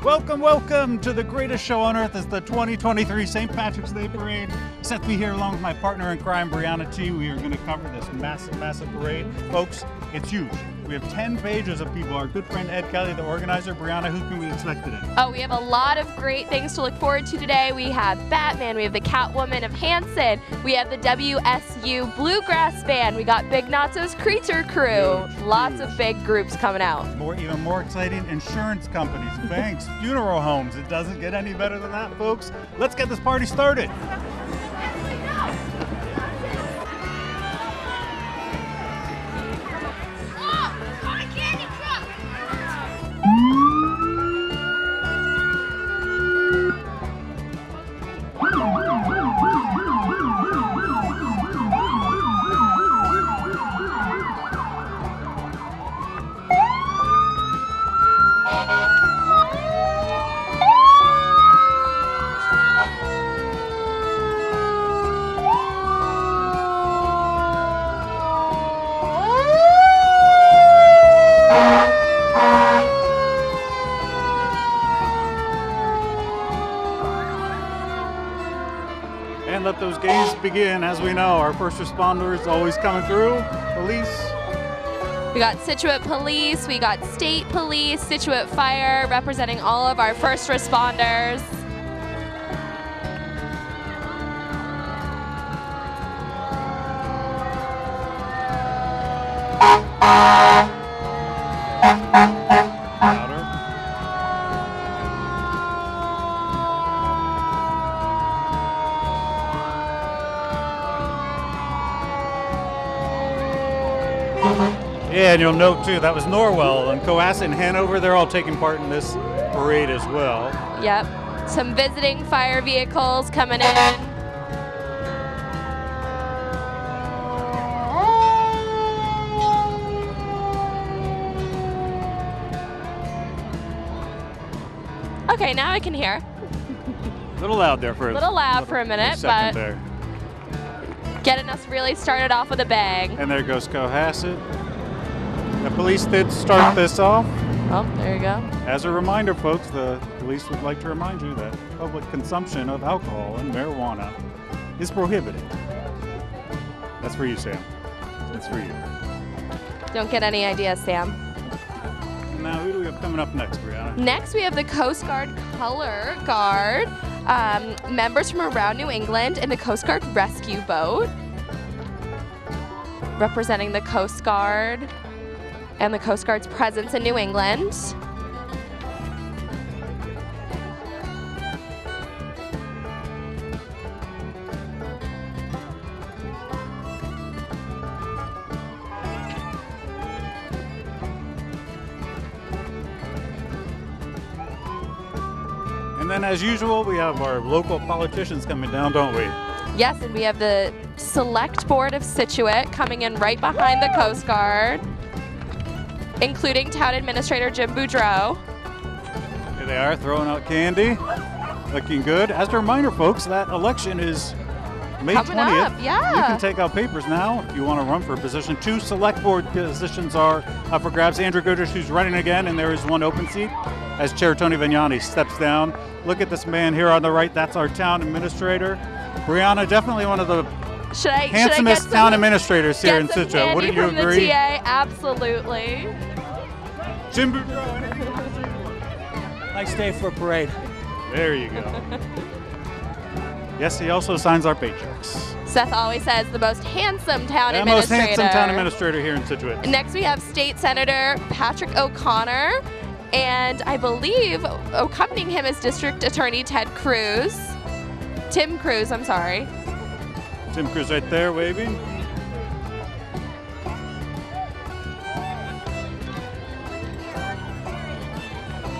Welcome, welcome to the greatest show on earth. It's the 2023 St. Patrick's Day Parade. Seth me here along with my partner in crime, Brianna T. We are going to cover this massive parade. Folks, it's huge. We have 10 pages of people. Our good friend Ed Kelly, the organizer. Brianna, who can we expect today? Oh, we have a lot of great things to look forward to today. We have Batman, we have the Catwoman of Hanson, we have the WSU Bluegrass Band, we got Big Natso's Creature Crew. Lots of big groups coming out. Even more exciting, insurance companies, banks, funeral homes. It doesn't get any better than that, folks. Let's get this party started. And let those games begin. As we know, our first responders always coming through. Police. We got Scituate Police, we got State Police, Scituate Fire, representing all of our first responders. Yeah, and you'll note too, that was Norwell and Cohasset and Hanover. They're all taking part in this parade as well. Yep, some visiting fire vehicles coming in. Okay, now I can hear. A little loud there for a minute, but there. Getting us really started off with a bang. And there goes Cohasset. The police did start this off. Oh, there you go. As a reminder, folks, the police would like to remind you that public consumption of alcohol and marijuana is prohibited. That's for you, Sam. That's for you. Don't get any ideas, Sam. Now, who do we have coming up next, Brianna? Next, we have the Coast Guard Color Guard, members from around New England in the Coast Guard Rescue Boat, representing the Coast Guard and the Coast Guard's presence in New England. And then, as usual, we have our local politicians coming down, don't we? Yes, and we have the Select Board of Scituate coming in right behind the Coast Guard, including Town Administrator Jim Boudreau. Here they are, throwing out candy. Looking good. As a reminder, folks, that election is May 20th. Yeah. You can take out papers now if you want to run for a position. 2 select board positions are up for grabs. Andrew Goodrich, who's running again, and there is 1 open seat as Chair Tony Vignani steps down. Look at this man here on the right. That's our town administrator. Brianna, definitely one of the handsomest town administrators here in Scituate. Wouldn't you agree? The TA, absolutely. Jim Boudreau. Nice day for a parade. There you go. Yes, he also signs our paychecks. Seth always says the most handsome town administrator. Most handsome town administrator here in Scituate. Next we have State Senator Patrick O'Connor, and I believe accompanying him is District Attorney Tim Cruz, I'm sorry. Tim Cruz right there waving.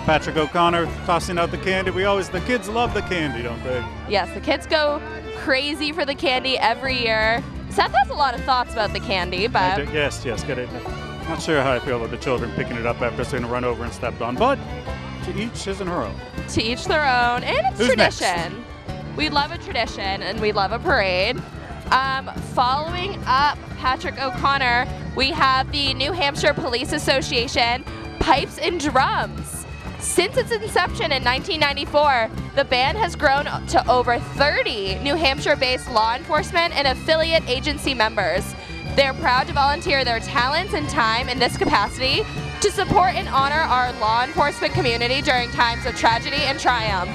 Patrick O'Connor tossing out the candy. The kids love the candy, don't they? Yes, the kids go crazy for the candy every year. Seth has a lot of thoughts about the candy, but... Yes, get it. Not sure how I feel about the children picking it up after seeing it run over and stepped on, but to each his and her own. To each their own, and it's Who's tradition. Next? We love a tradition, and we love a parade. Following up Patrick O'Connor, we have the New Hampshire Police Association Pipes and Drums. Since its inception in 1994, the band has grown to over 30 New Hampshire-based law enforcement and affiliate agency members. They're proud to volunteer their talents and time in this capacity to support and honor our law enforcement community during times of tragedy and triumph.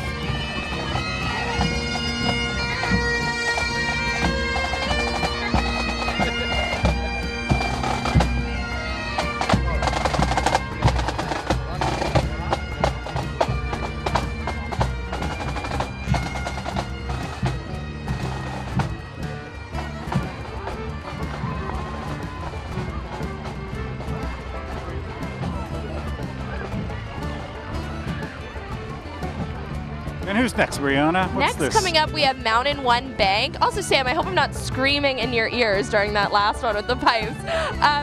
And who's next, Brianna? What's Next, this? coming up, we have Mountain One Bank. Also, Sam, I hope I'm not screaming in your ears during that last one with the pipes.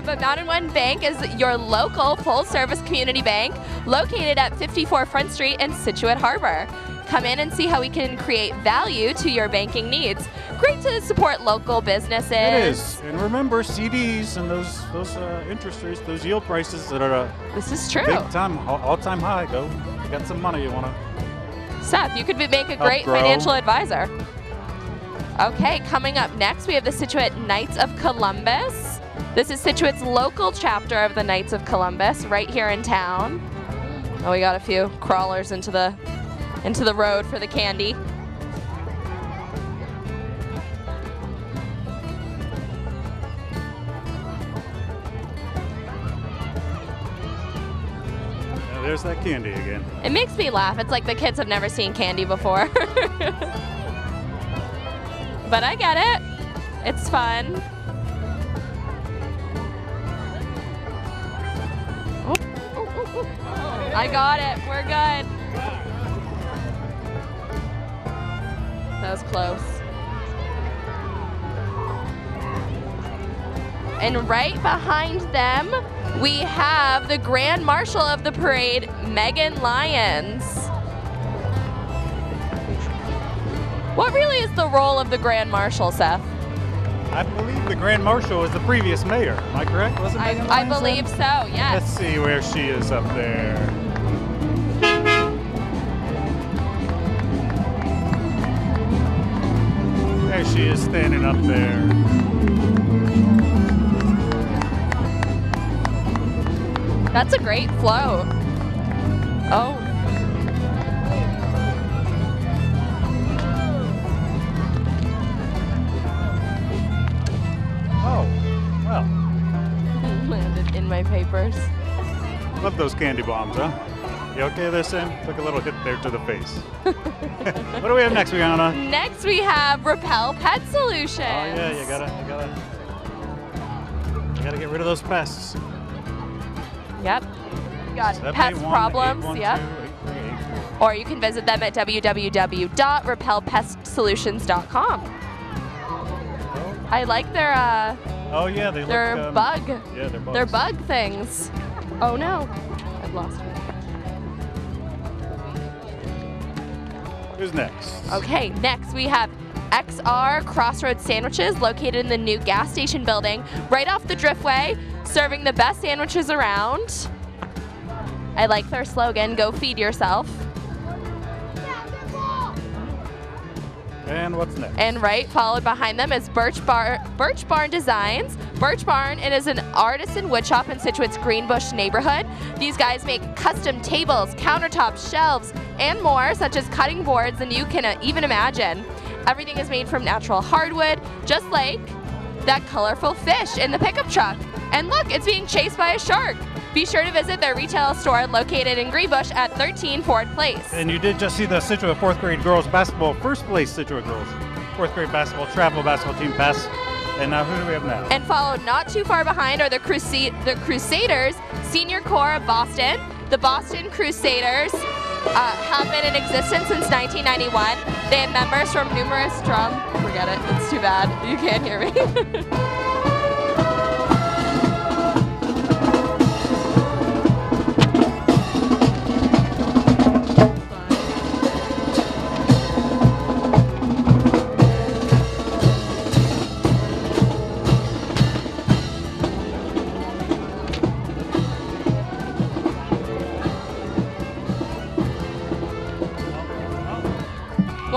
But Mountain One Bank is your local full-service community bank located at 54 Front Street in Scituate Harbor. Come in and see how we can create value to your banking needs. Great to support local businesses. It is. And remember, CDs and those interest rates, those yield prices that are This is true. big time, all-time high. Go, you got some money you want to. Seth, you could make a great grow. financial advisor. Okay, coming up next, we have the Scituate Knights of Columbus. This is Scituate's local chapter of the Knights of Columbus, right here in town. Oh, we got a few crawlers into the road for the candy. There's that candy again. It makes me laugh. It's like the kids have never seen candy before. But I get it. It's fun. I got it. We're good. That was close. And right behind them, we have the Grand Marshal of the parade, Megan Lyons. What really is the role of the Grand Marshal, Seth? I believe the Grand Marshal was the previous mayor. Am I correct? Wasn't Megan I Lyons believe then? so, yes. Let's see where she is up there. There she is standing up there. That's a great float. Oh. Oh, well. Landed in my papers. Love those candy bombs, huh? You okay there, Sam? Took a little hit there to the face. What do we have next, Rihanna? Next we have Repel Pet Solutions. Oh yeah, you gotta get rid of those pests. Yep. You got pest 781-812-8384. problems, yep. Or you can visit them at www.repelpestsolutions.com. I like their Oh yeah, they their look. bug. Yeah, they're bugs. Their bug things. Oh no, I've lost it. Who's next? Okay, next we have XR Crossroads Sandwiches located in the new gas station building right off the Driftway, serving the best sandwiches around. I like their slogan, go feed yourself. And what's next? And right followed behind them is Birch Barn Designs. Birch Barn, it is an artisan wood shop in Scituate's Greenbush neighborhood. These guys make custom tables, countertops, shelves, and more, such as cutting boards than you can even imagine. Everything is made from natural hardwood, just like that colorful fish in the pickup truck. And look, it's being chased by a shark. Be sure to visit their retail store located in Greenbush at 13 Ford Place. And you did just see the Scituate 4th grade girls basketball, first place Scituate girls 4th grade basketball, travel basketball team pass. And now who do we have now? And followed not too far behind are the Crusaders Senior Corps of Boston. The Boston Crusaders have been in existence since 1991. They have members from numerous forget it, it's too bad, you can't hear me.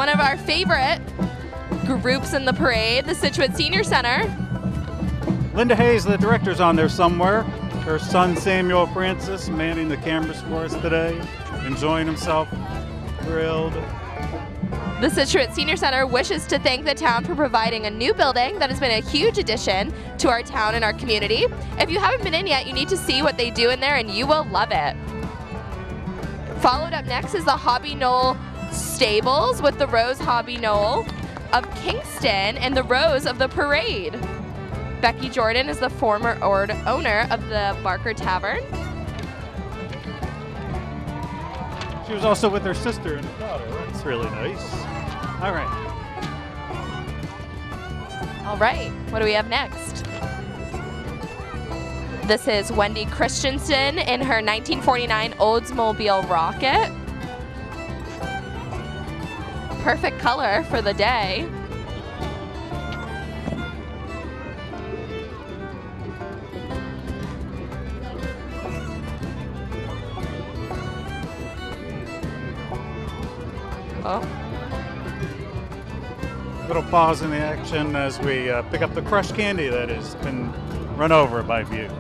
one of our favorite groups in the parade, the Scituate Senior Center. Linda Hayes, the director's on there somewhere. Her son Samuel Francis manning the cameras for us today, enjoying himself, thrilled. The Scituate Senior Center wishes to thank the town for providing a new building that has been a huge addition to our town and our community. If you haven't been in yet, you need to see what they do in there and you will love it. Followed up next is the Hobby Knoll Stables with the Rose Hobby Knoll of Kingston and the Rose of the Parade. Becky Jordan is the former owner of the Barker Tavern. She was also with her sister and daughter. That's really nice. All right. All right, what do we have next? This is Wendy Christensen in her 1949 Oldsmobile Rocket. Perfect color for the day. Oh. Little pause in the action as we pick up the crushed candy that has been run over by vehicles.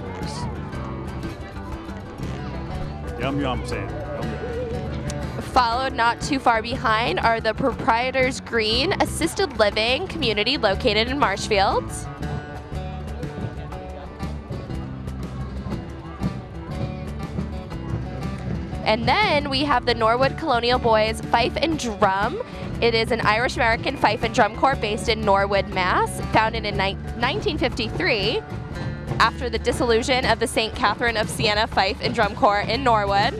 Yum yum, Sam. Yum, yum. Followed not too far behind are the Proprietors Green Assisted Living community located in Marshfield. And then we have the Norwood Colonial Boys Fife and Drum. It is an Irish-American fife and drum corps based in Norwood, Mass, founded in 1953 after the dissolution of the St. Catherine of Siena Fife and Drum Corps in Norwood.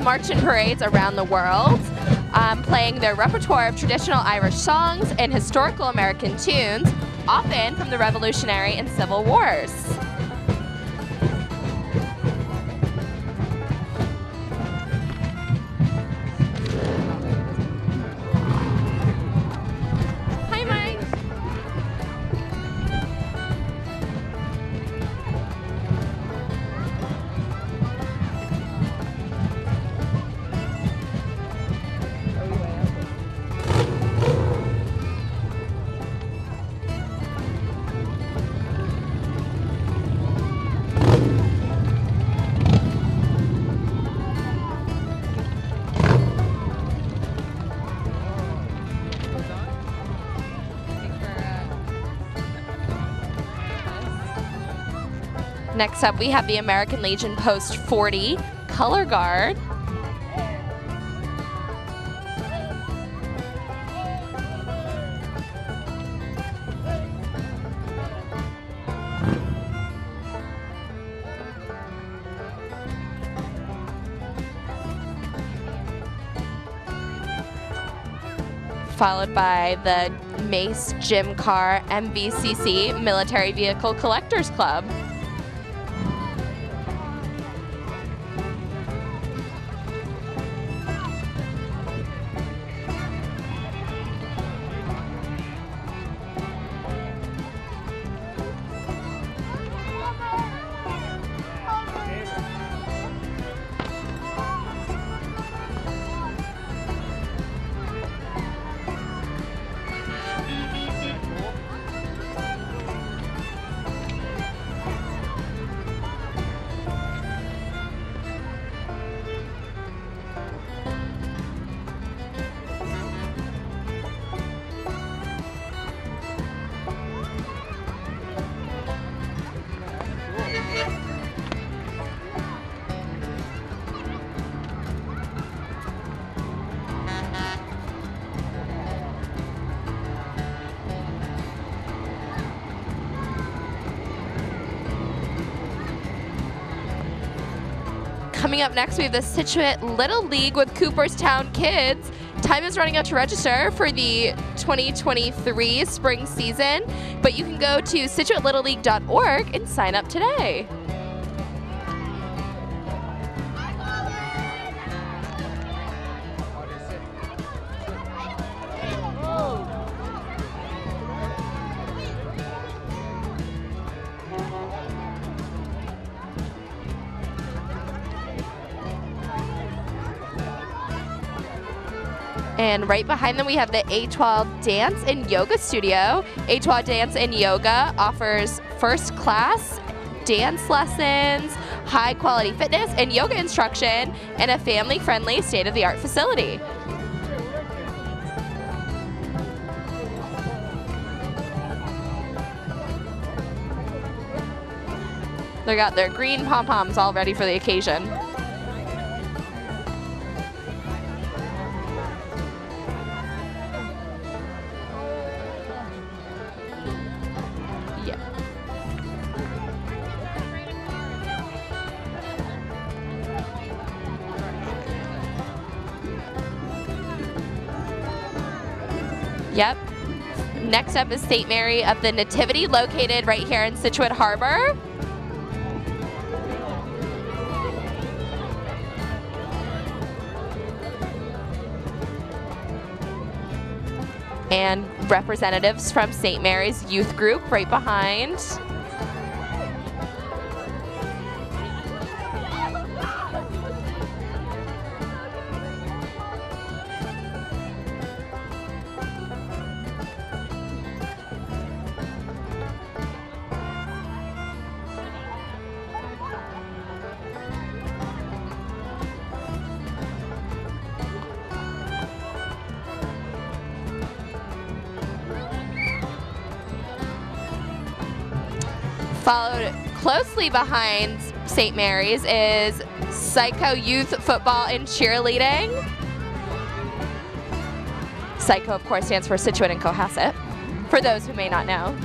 March and parades around the world, playing their repertoire of traditional Irish songs and historical American tunes, often from the Revolutionary and Civil Wars. Hi, Mike. Next up, we have the American Legion Post 40 Color Guard. Followed by the Mace Gym Car MVCC Military Vehicle Collectors Club. Coming up next, we have the Scituate Little League with Cooperstown Kids Time is running out to register for the 2023 spring season, but you can go to ScituateLittleLeague.org and sign up today. And right behind them, we have the A12 Dance and Yoga Studio. A12 Dance and Yoga offers first-class dance lessons, high-quality fitness and yoga instruction, and a family-friendly, state-of-the-art facility. They got their green pom-poms all ready for the occasion. Yep. Next up is St. Mary of the Nativity, located right here in Scituate Harbor. And representatives from St. Mary's Youth Group right behind. Followed closely behind St. Mary's is Psycho Youth Football and Cheerleading. Psycho, of course, stands for Scituate and Cohasset, for those who may not know.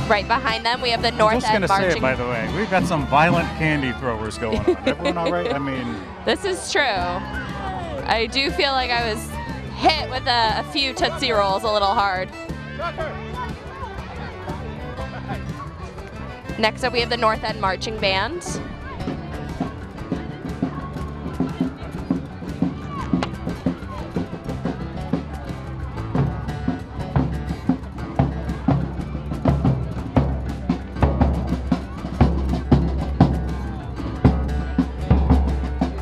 Right behind them, we have the North End Marching. Just going to say it, by the way, we've got some violent candy throwers going on. Everyone all right? I mean... This is true. I do feel like I was hit with a few Tootsie Rolls a little hard. Next up, we have the North End Marching Band.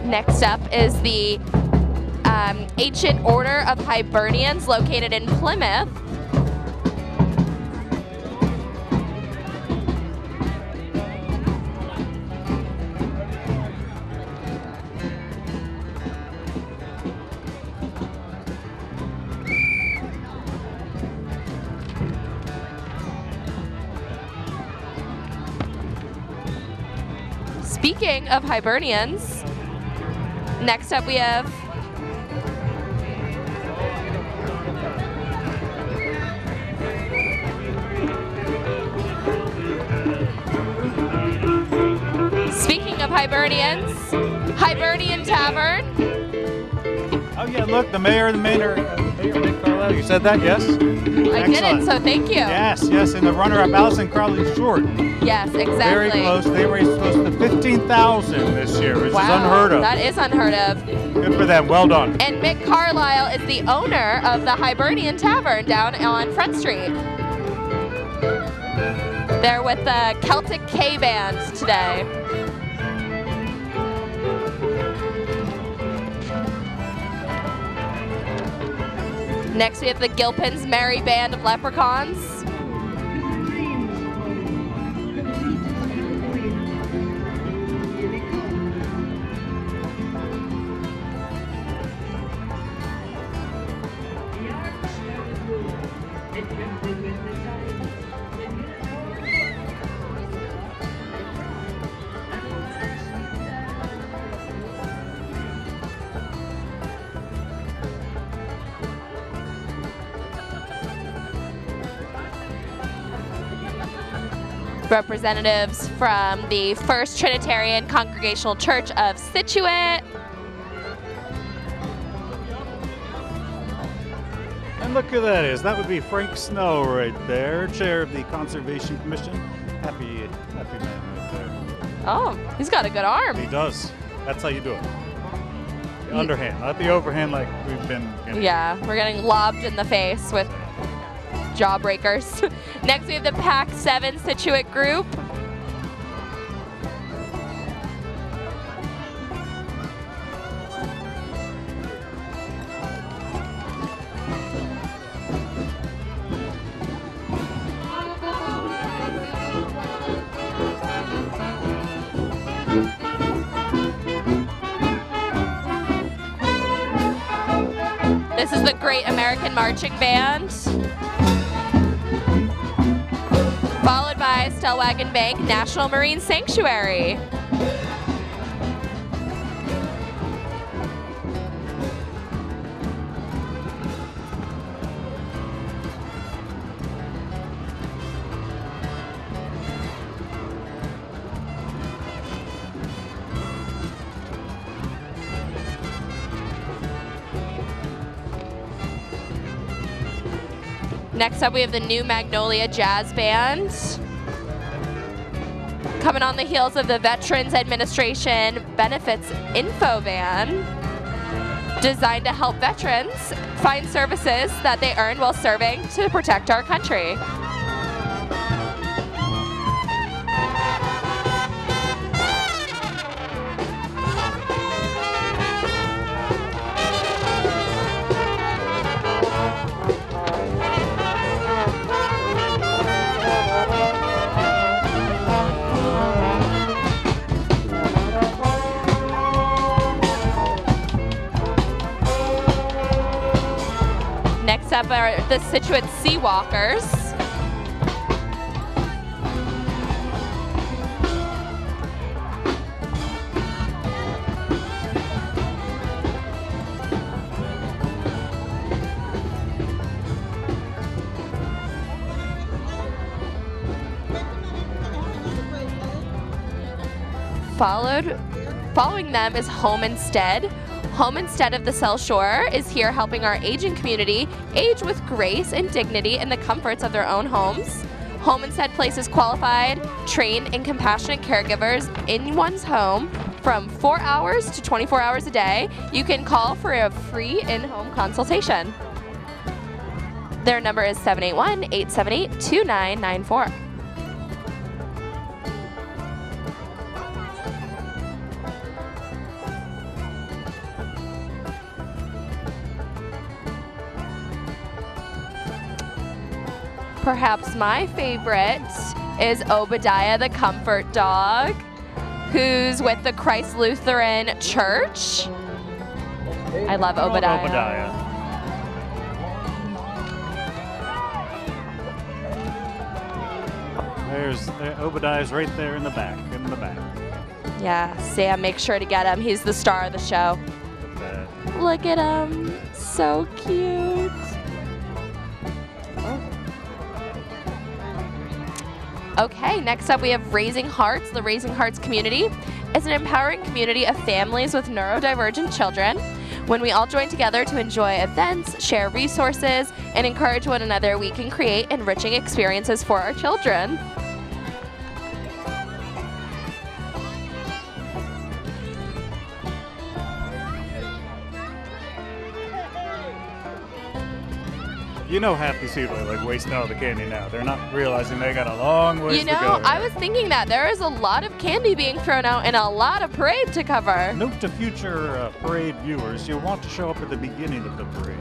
Next up is the Ancient Order of Hibernians, located in Plymouth. Speaking of Hibernians, next up we have Hibernians, Hibernian Tavern. Oh yeah, look, the mayor, Mayor Nick Carlisle. You said that, yes? I didn't, so thank you. Yes, yes, and the runner-up Allison Crowley Short. Yes, exactly. Very close. They raised close to $15,000 this year, which is unheard of. That is unheard of. Good for them. Well done. And Mick Carlisle is the owner of the Hibernian Tavern down on Front Street. They're with the Celtic K Band today. Next we have the Gilpin's Merry Band of Leprechauns. Representatives from the First Trinitarian Congregational Church of Scituate. And look who that is. That would be Frank Snow right there, chair of the Conservation Commission. Happy man right there. Oh, he's got a good arm. He does. That's how you do it. The underhand, not the overhand like we've been getting. Yeah, we're getting lobbed in the face with jawbreakers. Next we have the Pac 7 Scituate group. This is the Great American Marching Band, followed by Stellwagen Bank National Marine Sanctuary. Next up, we have the New Magnolia Jazz Band. Coming on the heels of the Veterans Administration Benefits Info Van, designed to help veterans find services that they earn while serving to protect our country. Next up are the Scituate Seawalkers. Following them is Home Instead. Home Instead of the South Shore is here helping our aging community age with grace and dignity in the comforts of their own homes. Home Instead places qualified, trained, and compassionate caregivers in one's home from 4 hours to 24 hours a day. You can call for a free in-home consultation. Their number is 781-878-2994. Perhaps my favorite is Obadiah the Comfort Dog, who's with the Christ Lutheran Church. I love Obadiah. There's Obadiah's right there in the back. Yeah, Sam, make sure to get him. He's the star of the show. Look at him. So cute. Okay, next up we have Raising Hearts. The Raising Hearts community is an empowering community of families with neurodivergent children. When we all join together to enjoy events, share resources, and encourage one another, we can create enriching experiences for our children. You know half these people are like wasting all the candy now. They're not realizing they got a long ways to go. You know, I was thinking that there is a lot of candy being thrown out and a lot of parade to cover. Note to future parade viewers, you'll want to show up at the beginning of the parade.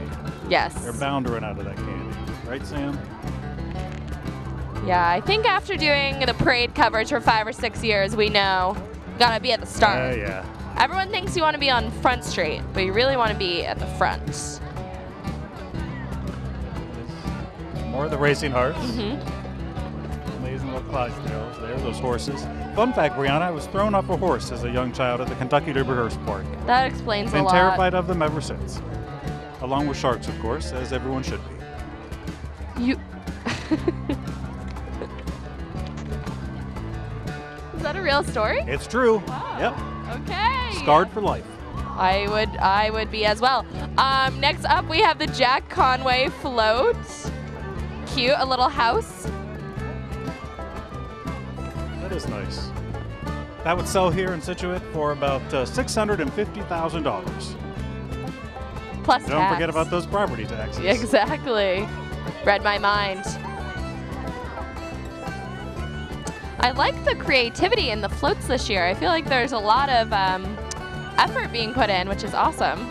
Yes. They're bound to run out of that candy. Right, Sam? Yeah, I think after doing the parade coverage for 5 or 6 years, we know you gotta be at the start. Yeah. Everyone thinks you want to be on Front Street, but you really want to be at the front. More of the Racing Hearts. Mm-hmm. Amazing little Clydesdales there, those horses. Fun fact, Brianna, I was thrown off a horse as a young child at the Kentucky Derby Horse Park. That explains a lot. Been terrified of them ever since. Along with sharks, of course, as everyone should be. that a real story? It's true. Wow. Yep. Okay. Scarred for life. I would be as well. Next up, we have the Jack Conway float. Cute, a little house. That is nice. That would sell here in Scituate for about $650,000. Plus Don't tax. forget about those property taxes. Exactly. Read my mind. I like the creativity in the floats this year. I feel like there's a lot of effort being put in, which is awesome.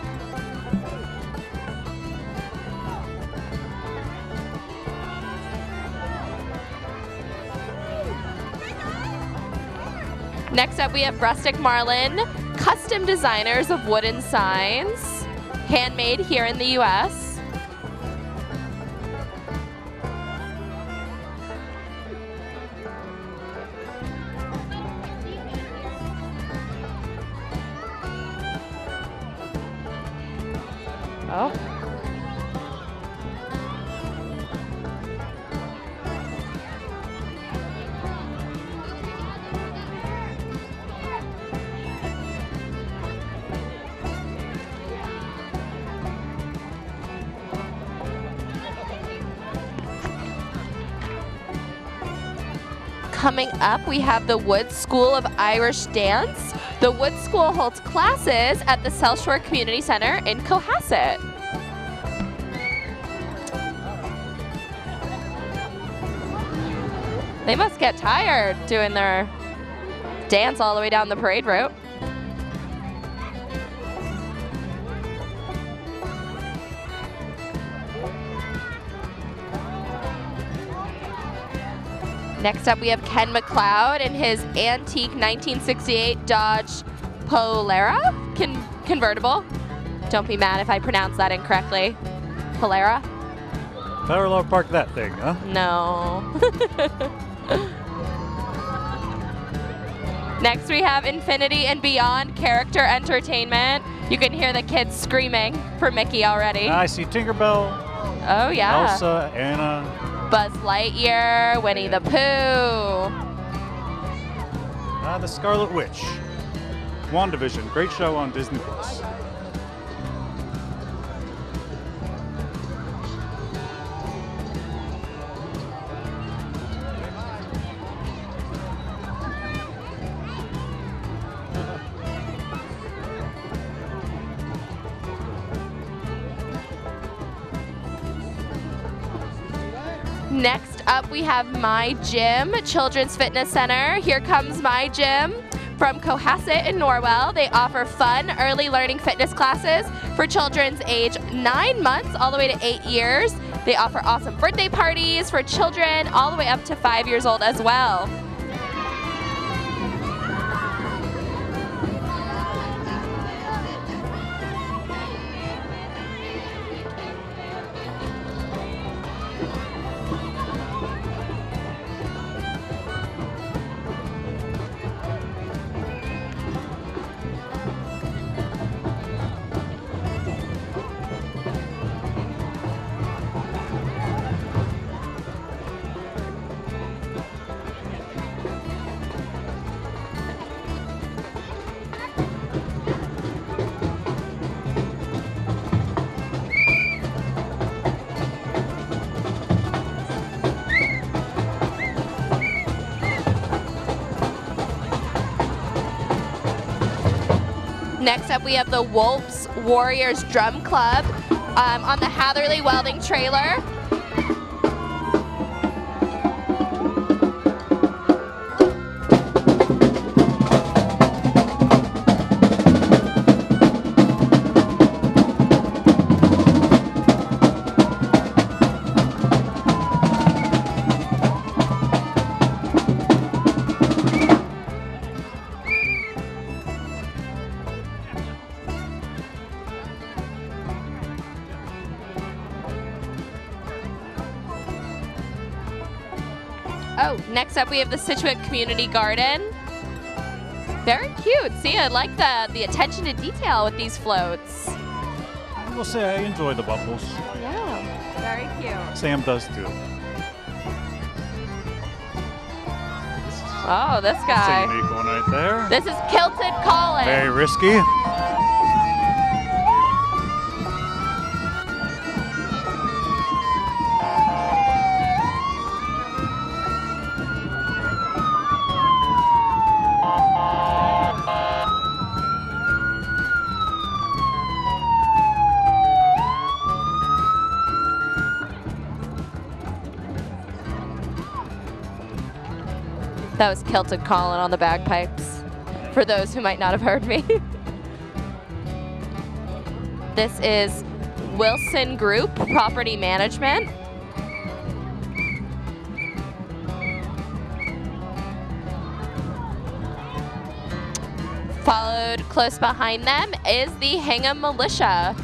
Next up, we have Rustic Marlin, custom designers of wooden signs, handmade here in the U.S. Oh. Coming up, we have the Wood School of Irish Dance. The Wood School holds classes at the South Shore Community Center in Cohasset. They must get tired doing their dance all the way down the parade route. Next up, we have Ken McLeod in his antique 1968 Dodge Polara convertible. Don't be mad if I pronounce that incorrectly. Polara? Parallel park that thing, huh? No. Next, we have Infinity and Beyond Character Entertainment. You can hear the kids screaming for Mickey already. I see Tinkerbell, Oh, yeah. Elsa, Anna. Buzz Lightyear, Winnie the Pooh. The Scarlet Witch. WandaVision, great show on Disney+. Next up, we have My Gym, Children's Fitness Center. Here comes My Gym from Cohasset in Norwell. They offer fun, early learning fitness classes for children's age 9 months all the way to 8 years. They offer awesome birthday parties for children all the way up to 5 years old as well. Next up, we have the Wolves Warriors Drum Club on the Hatherley Welding trailer. Oh, next up we have the Scituate Community Garden. Very cute. See, I like the attention to detail with these floats. I will say I enjoy the bubbles. Yeah, very cute. Sam does too. Oh, this That's a guy. unique one right there. This is Kilted Colin. Very risky. That was Kilted Colin on the bagpipes, for those who might not have heard me. This is Wilson Group Property Management. Followed close behind them is the Hingham Militia.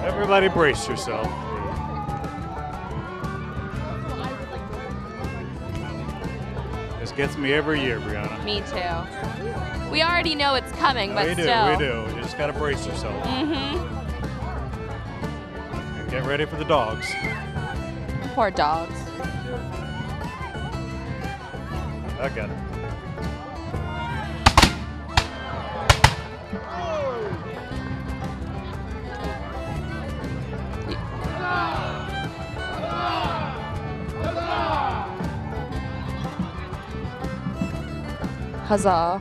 Everybody brace yourself. This gets me every year, Brianna. Me too. We already know it's coming, but We do, still. we do. You just gotta brace yourself. Mm-hmm. And get ready for the dogs. Poor dogs. I got it. Huzzah.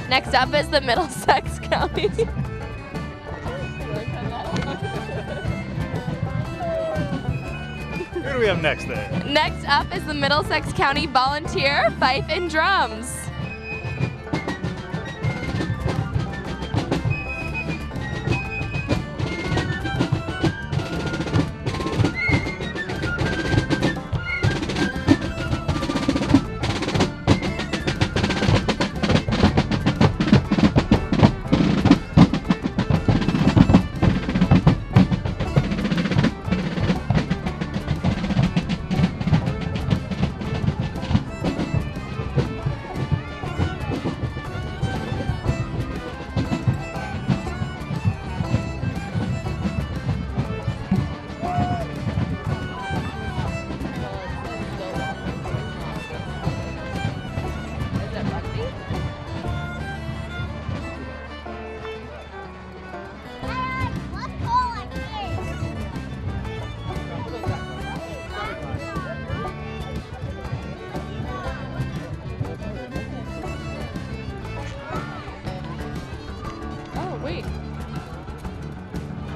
Next up is the Middlesex County. Who do we have next then? Next up is the Middlesex County Volunteer Fife and Drums.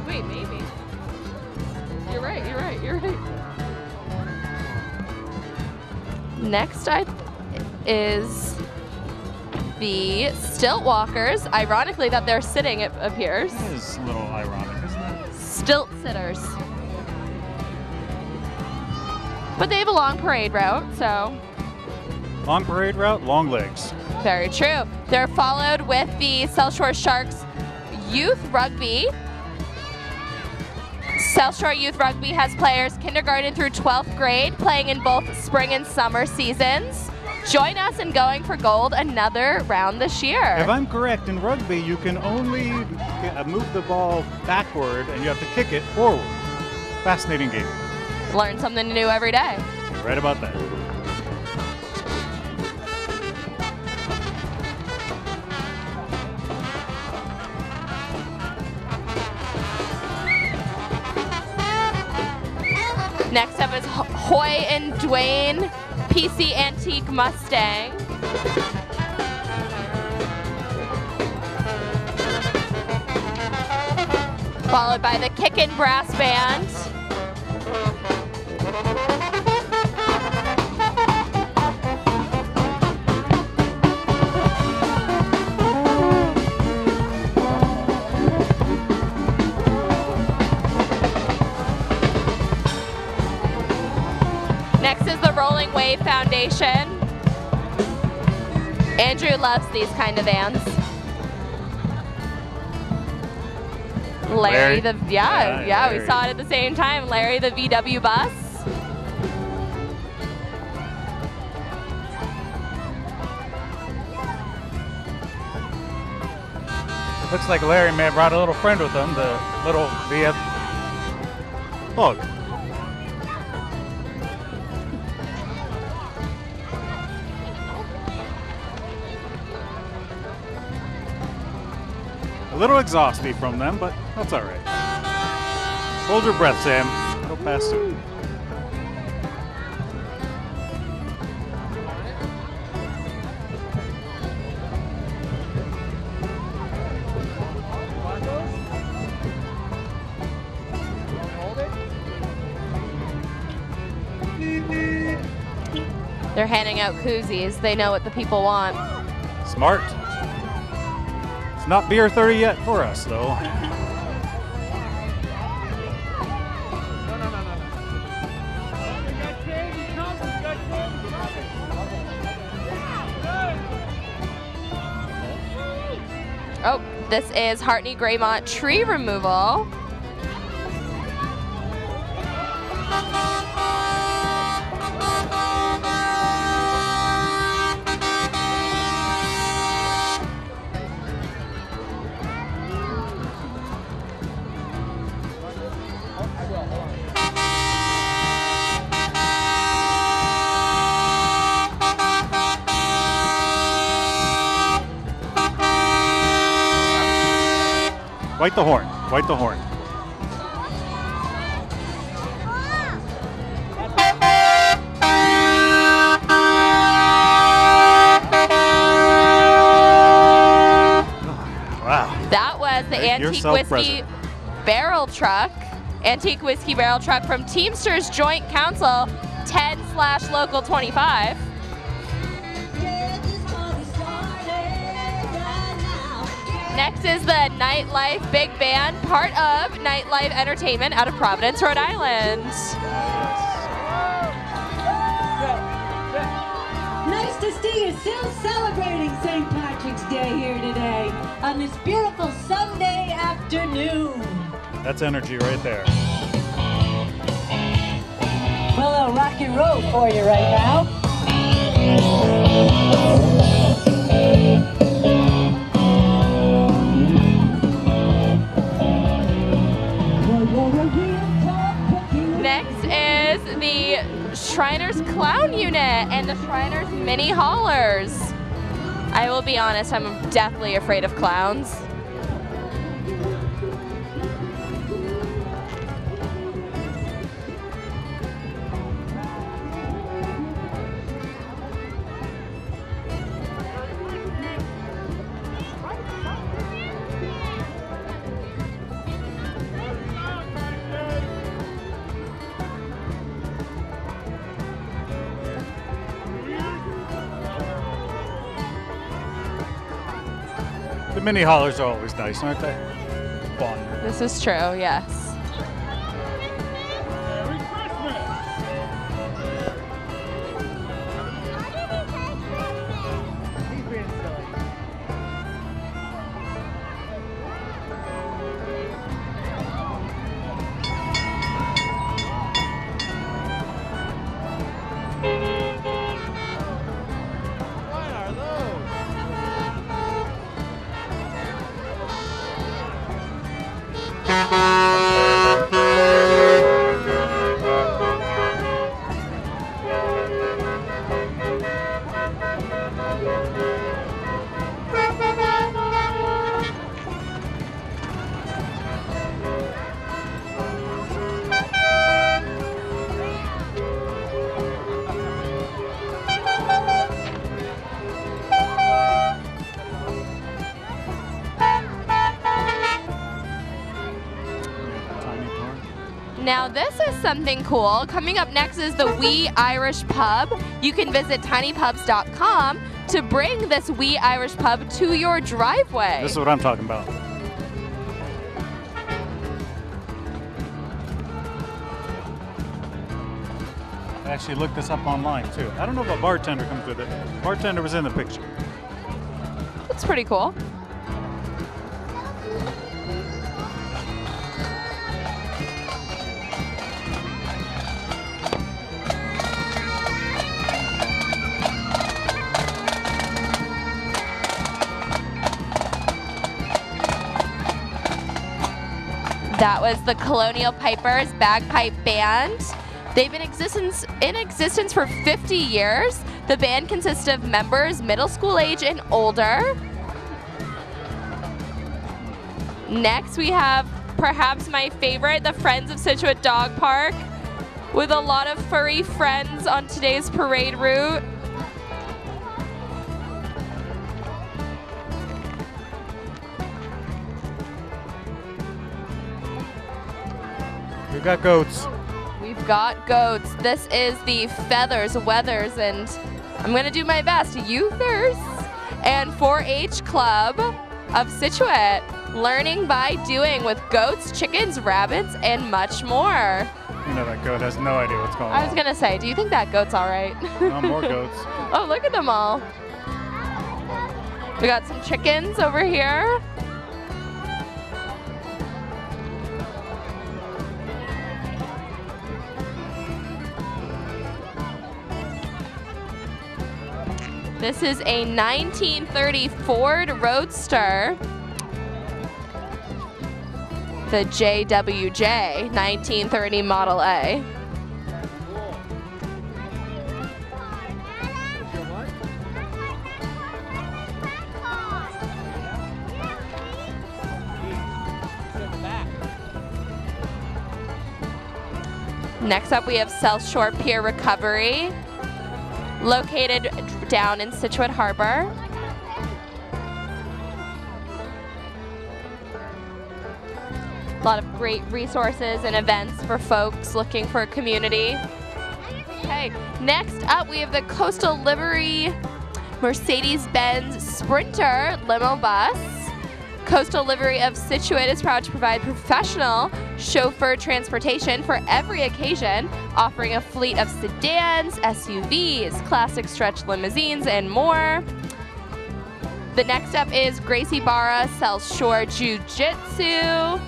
Wait, maybe. You're right. Next is the Stilt Walkers. Ironically that they're sitting, it appears. That is a little ironic, isn't it? Stilt sitters. But they have a long parade route, so. Long parade route, long legs. Very true. They're followed with the South Shore Sharks Youth Rugby. South Shore Youth Rugby has players kindergarten through 12th grade playing in both spring and summer seasons. Join us in going for gold another round this year. If I'm correct, in rugby, you can only move the ball backward and you have to kick it forward. Fascinating game. Learn something new every day. You're right about that. Next up is Hoy and Dwayne PC Antique Mustang. Followed by the Kickin' Brass Band. Foundation. Andrew loves these kind of vans. Larry the, yeah, we saw it at the same time. Larry the VW bus. Looks like Larry may have brought a little friend with him, the little VF. Oh. A little exhausty from them, but that's all right. Hold your breath, Sam. Go past it. They're handing out koozies. They know what the people want. Smart. It's not beer 30 yet for us, though. Oh, this is Hartney Graymont tree removal. White the horn. White the horn. Wow. That was the Antique Whiskey Barrel Truck. Antique Whiskey Barrel Truck from Teamsters Joint Council 10/Local 25. Next is the Nightlife Big Band, part of Nightlife Entertainment out of Providence, Rhode Island. Nice to see you still celebrating St. Patrick's Day here today on this beautiful Sunday afternoon. That's energy right there. Well, I'll rock and roll for you right now. Next is the Shriners Clown Unit and the Shriners Mini Haulers. I will be honest, I'm deathly afraid of clowns. The mini haulers are always nice, aren't they? Fun. This is true, yes. Now this is something cool. Coming up next is the Wee Irish Pub. You can visit tinypubs.com to bring this Wee Irish Pub to your driveway. This is what I'm talking about. actually looked this up online too. I don't know if a bartender comes with it. Bartender was in the picture. That's pretty cool. That was the Colonial Pipers Bagpipe Band. They've been in existence for 50 years. The band consists of members middle school age and older. Next we have perhaps my favorite, the Friends of Scituate Dog Park, with a lot of furry friends on today's parade route. We've got goats. We've got goats. This is the Feathers, Weathers, and I'm gonna do my best, Youthers and 4-H Club of Scituate. Learning by doing with goats, chickens, rabbits, and much more. You know that goat has no idea what's going on. I was gonna say, do you think that goat's all right? No more goats. Oh, look at them all. We got some chickens over here. This is a 1930 Ford Roadster, the JWJ 1930 Model A. Next up we have South Shore Pier Recovery, located down in Scituate Harbor. A lot of great resources and events for folks looking for a community. Okay, next up we have the Coastal Livery Mercedes-Benz Sprinter limo bus. Coastal Livery of Scituate is proud to provide professional chauffeur transportation for every occasion, offering a fleet of sedans, SUVs, classic stretch limousines, and more. The next up is Gracie Barra South Shore Jiu-Jitsu.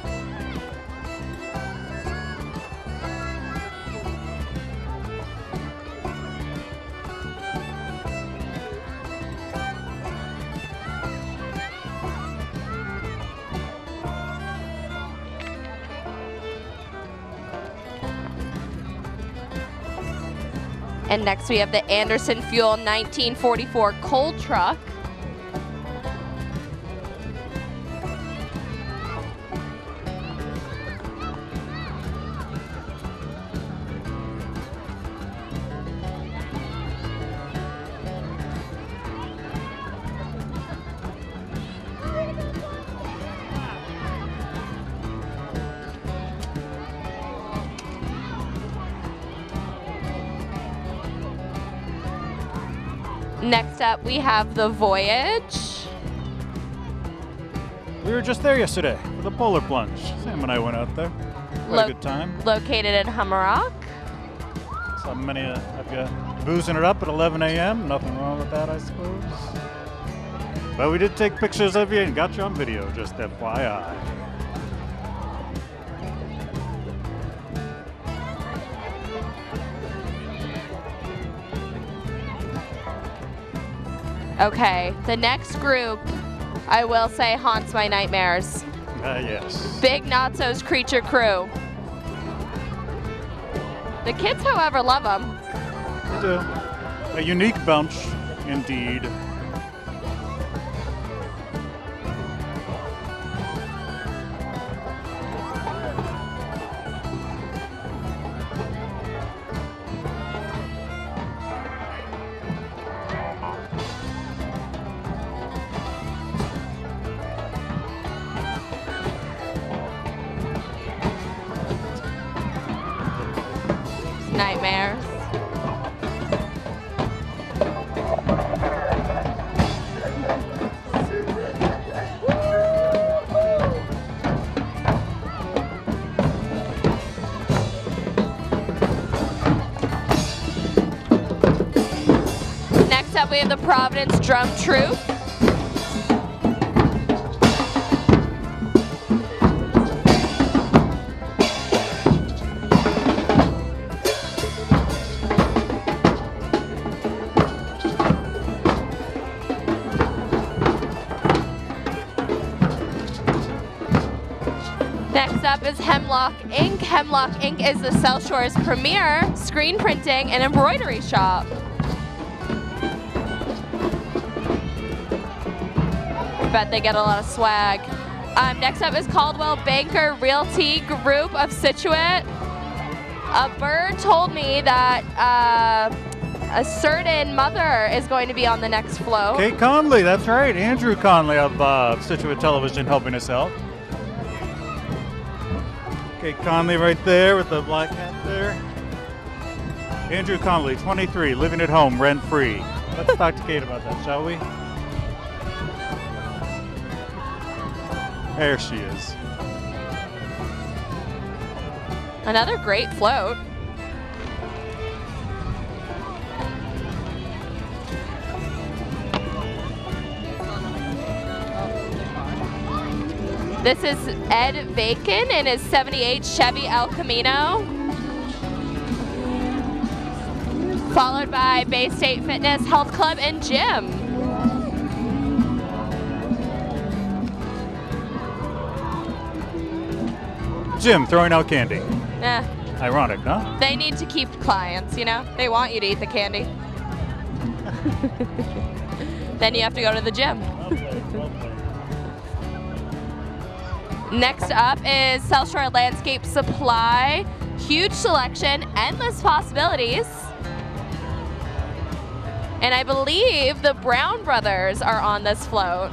And next we have the Anderson Fuel 1944 coal truck. Next up, we have the Voyage. We were just there yesterday for the polar plunge. Sam and I went out there. Had a good time. Located in Hummerock. So many of you boozing it up at 11 a.m. Nothing wrong with that, I suppose. But we did take pictures of you and got you on video, just FYI. Okay, the next group, I will say, haunts my nightmares. Yes. Big Notso's Creature Crew. The kids, however, love them. They do. A unique bunch, indeed. Nightmares. we have the Providence Drum Troupe. Next up is Hemlock Ink. Hemlock Ink is the South Shore's premier screen printing and embroidery shop. I bet they get a lot of swag. Next up is Caldwell Banker Realty Group of Scituate. A bird told me that a certain mother is going to be on the next float. Kate Conley, that's right. Andrew Conley of Scituate Television helping us out. Kate Conley right there with the black hat there. Andrew Conley, 23, living at home, rent-free. Let's talk to Kate about that, shall we? There she is. Another great float. This is Ed Bacon in his 78 Chevy El Camino. Followed by Bay State Fitness Health Club and Gym. Jim throwing out candy. Eh, Ironic, huh? they need to keep clients, you know? They want you to eat the candy. Then you have to go to the gym. Next up is South Shore Landscape Supply. Huge selection, endless possibilities. And I believe the Brown brothers are on this float.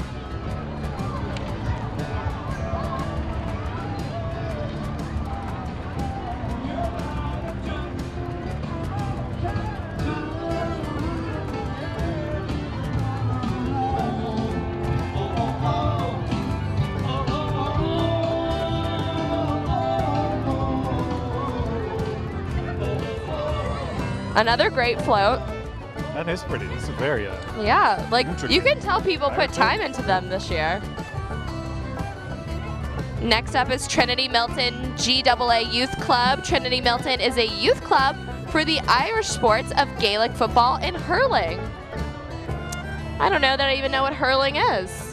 Another great float. That is pretty. It's a very Yeah, like Interesting. you can tell people put time into them this year. Next up is Trinity Milton GAA Youth Club. Trinity Milton is a youth club for the Irish sports of Gaelic football and hurling. I don't know that I even know what hurling is.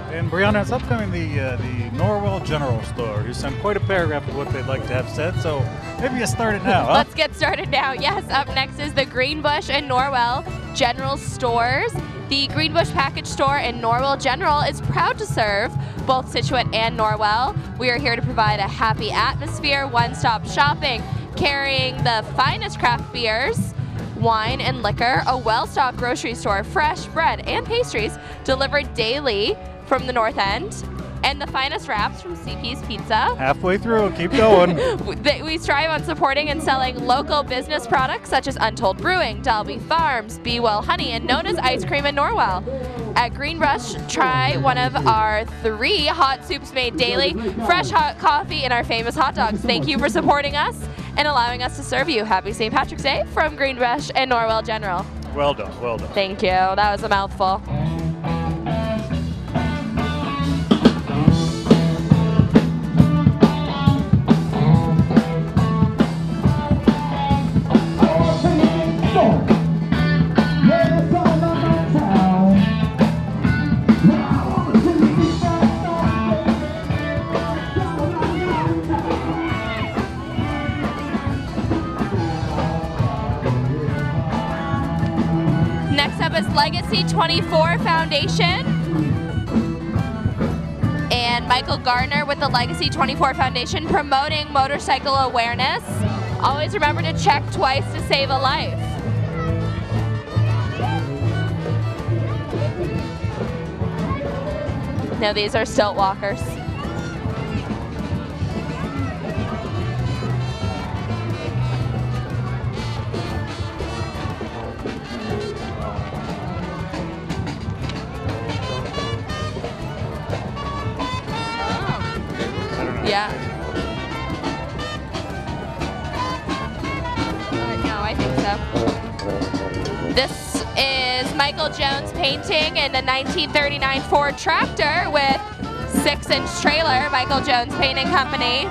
And Brianna, it's upcoming the Norwell General Store, who sent quite a paragraph of what they'd like to have said, so maybe you start it now, huh? Let's get started now. Yes, up next is the Greenbush and Norwell General Stores. The Greenbush Package Store in Norwell General is proud to serve both Scituate and Norwell. We are here to provide a happy atmosphere, one-stop shopping, carrying the finest craft beers, wine and liquor, a well-stocked grocery store, fresh bread and pastries delivered daily from the North End, And the finest wraps from CP's Pizza. Halfway through, keep going. We strive on supporting and selling local business products such as Untold Brewing, Dalby Farms, Be Well Honey, and known as ice cream in Norwell. At Green Rush, try one of our 3 hot soups made daily, fresh hot coffee, and our famous hot dogs. Thank you for supporting us and allowing us to serve you. Happy St. Patrick's Day from Green Rush and Norwell General. Well done, well done. Thank you. That was a mouthful. Next up is Legacy 24 Foundation and Michael Gardner with the Legacy 24 Foundation promoting motorcycle awareness. Always remember to check twice to save a life. No, these are stilt walkers. Yeah. No, I think so. This is Michael Jones painting in a 1939 Ford tractor with 6-inch trailer, Michael Jones Painting Company.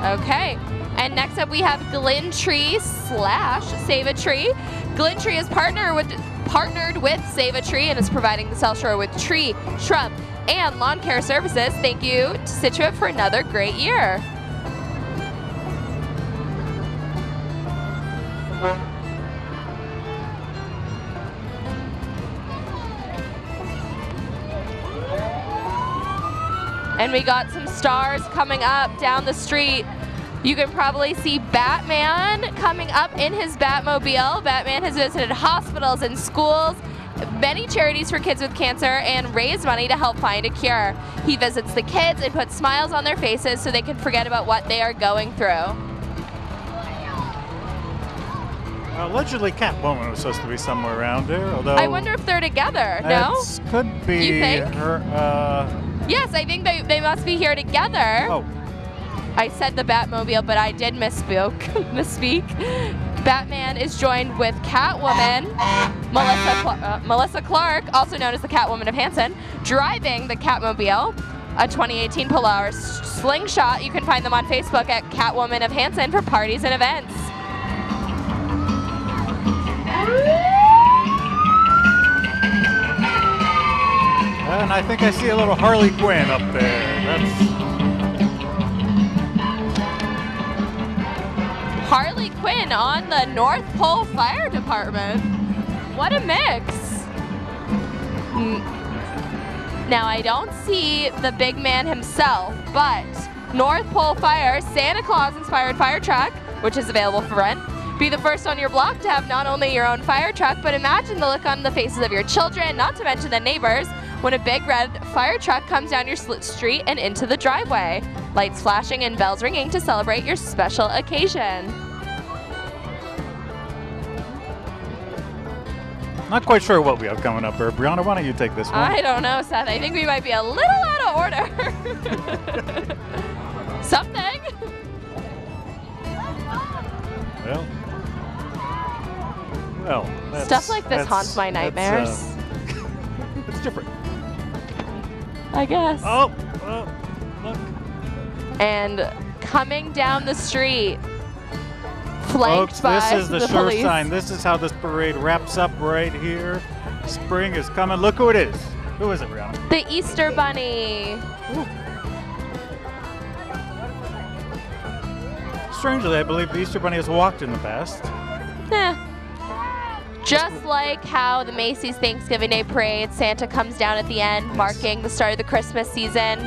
Okay, and next up we have Glentree / Save a Tree. Glentree is partnered with Save a Tree and is providing the South Shore with tree, shrub, and lawn care services. Thank you to Scituate for another great year. And we got some stars coming up down the street. You can probably see Batman coming up in his Batmobile. Batman has visited hospitals and schools, many charities for kids with cancer, and raised money to help find a cure. He visits the kids and puts smiles on their faces so they can forget about what they are going through. Allegedly, Catwoman was supposed to be somewhere around here, although... I wonder if they're together, no? Could be You think? her, Yes, I think they must be here together. Oh. I said the Batmobile, but I did misspeak. Batman is joined with Catwoman, Melissa Clark, also known as the Catwoman of Hanson, driving the Catmobile, a 2018 Polaris Slingshot. You can find them on Facebook at Catwoman of Hanson for parties and events. And I think I see a little Harley Quinn up there. That's... Harley Quinn on the North Pole Fire Department. What a mix. Now, I don't see the big man himself, but North Pole Fire Santa Claus inspired fire truck, which is available for rent. Be the first on your block to have not only your own fire truck, but imagine the look on the faces of your children, not to mention the neighbors, when a big red fire truck comes down your street and into the driveway. Lights flashing and bells ringing to celebrate your special occasion. Not quite sure what we have coming up here. Brianna, why don't you take this one? I don't know, Seth. I think we might be a little out of order. Something. Well, Stuff like this haunts my nightmares. It's different. I guess. Oh, look. And coming down the street, flanked Folks, by this is the sure police. sign. This is how this parade wraps up right here. Spring is coming. Look who it is. Who is it, Brianna? The Easter Bunny. Ooh. strangely, I believe the Easter Bunny has walked in the past. Just like how the Macy's Thanksgiving Day Parade, Santa comes down at the end, marking the start of the Christmas season.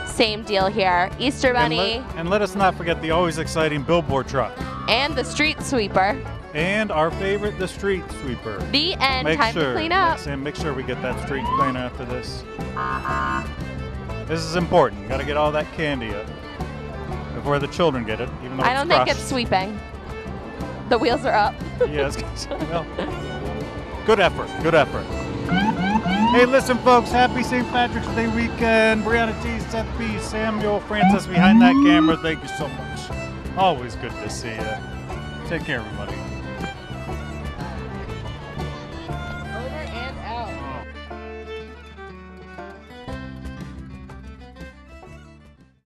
Same deal here. Easter Bunny. And let us not forget the always exciting billboard truck. And the street sweeper. And our favorite, the street sweeper. The end. Time to clean up. Make sure we get that street clean after this. This is important. Got to get all that candy up before the children get it, even though I don't think it's sweeping. The wheels are up. Yes. Well, good effort. Good effort. Hey, listen, folks. Happy St. Patrick's Day weekend. Brianna T, Seth B, Samuel Francis behind that camera. Thank you so much. Always good to see you. Take care, everybody.